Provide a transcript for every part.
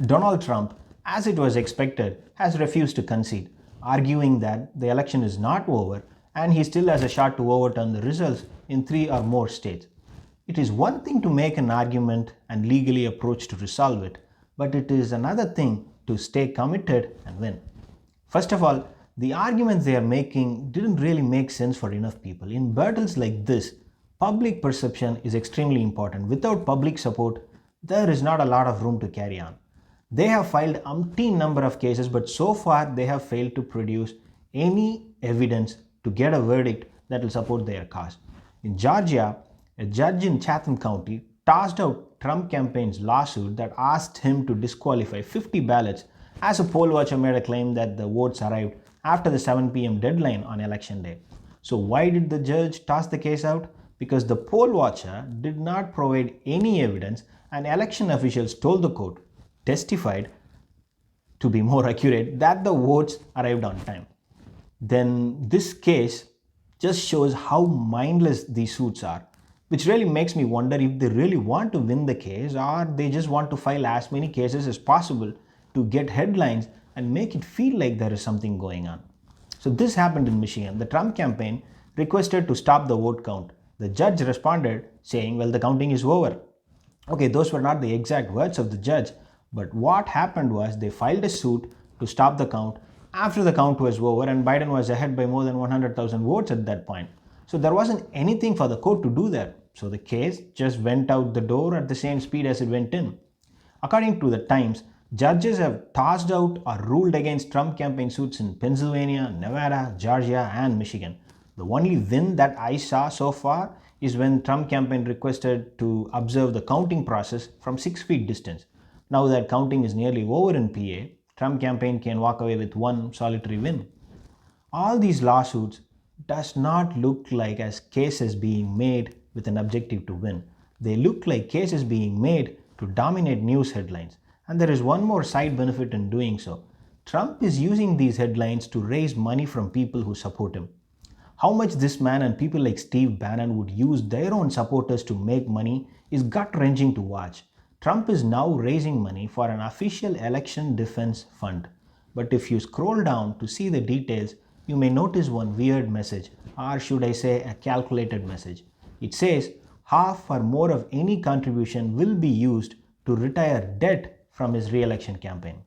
Donald Trump, as it was expected, has refused to concede, arguing that the election is not over and he still has a shot to overturn the results in 3 or more states. It is one thing to make an argument and legally approach to resolve it, but it is another thing to stay committed and win. First of all, the arguments they are making didn't really make sense for enough people. In battles like this, public perception is extremely important. Without public support, there is not a lot of room to carry on. They have filed umpteen number of cases, but so far they have failed to produce any evidence to get a verdict that will support their cause. In Georgia, a judge in Chatham County tossed out Trump campaign's lawsuit that asked him to disqualify 50 ballots as a poll watcher made a claim that the votes arrived after the 7 p.m. deadline on election day. So why did the judge toss the case out? Because the poll watcher did not provide any evidence and election officials told the court, testified to be more accurate, that the votes arrived on time. Then this case just shows how mindless these suits are, which really makes me wonder if they really want to win the case or they just want to file as many cases as possible to get headlines and make it feel like there is something going on. So this happened in Michigan. The Trump campaign requested to stop the vote count. The judge responded saying, well, the counting is over. Okay, those were not the exact words of the judge, but what happened was they filed a suit to stop the count after the count was over and Biden was ahead by more than 100,000 votes at that point. So there wasn't anything for the court to do there. So the case just went out the door at the same speed as it went in. According to the Times, judges have tossed out or ruled against Trump campaign suits in Pennsylvania, Nevada, Georgia, and Michigan. The only win that I saw so far is when Trump campaign requested to observe the counting process from 6 feet distance. Now that counting is nearly over in PA, Trump campaign can walk away with one solitary win. All these lawsuits does not look like as cases being made with an objective to win. They look like cases being made to dominate news headlines. And there is one more side benefit in doing so. Trump is using these headlines to raise money from people who support him. How much this man and people like Steve Bannon would use their own supporters to make money is gut-wrenching to watch. Trump is now raising money for an official election defense fund. But if you scroll down to see the details, you may notice one weird message, or should I say a calculated message. It says half or more of any contribution will be used to retire debt from his re-election campaign.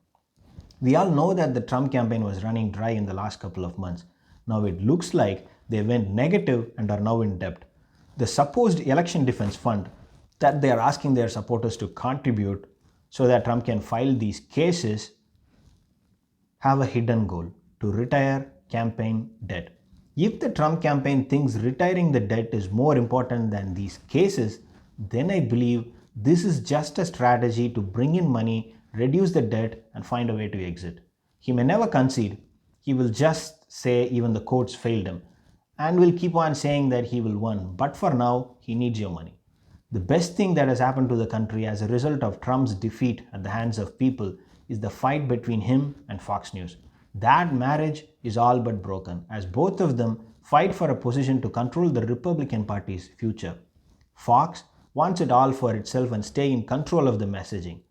We all know that the Trump campaign was running dry in the last couple of months. Now it looks like they went negative and are now in debt. The supposed election defense fund that they are asking their supporters to contribute so that Trump can file these cases have a hidden goal: to retire campaign debt. If the Trump campaign thinks retiring the debt is more important than these cases, then I believe this is just a strategy to bring in money, reduce the debt, and find a way to exit. He may never concede. He will just say even the courts failed him and will keep on saying that he will win. But for now, he needs your money. The best thing that has happened to the country as a result of Trump's defeat at the hands of people is the fight between him and Fox News. That marriage is all but broken, as both of them fight for a position to control the Republican Party's future. Fox wants it all for itself and stay in control of the messaging.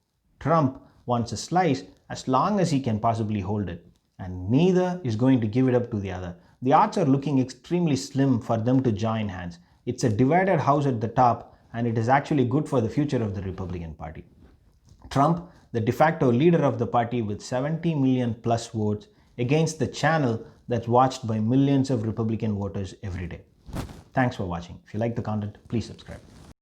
Trump wants a slice as long as he can possibly hold it, and neither is going to give it up to the other. The odds are looking extremely slim for them to join hands. It's a divided house at the top, and it is actually good for the future of the Republican Party. Trump, the de facto leader of the party with 70 million plus votes, against the channel that's watched by millions of Republican voters every day. Thanks for watching. If you like the content, please subscribe.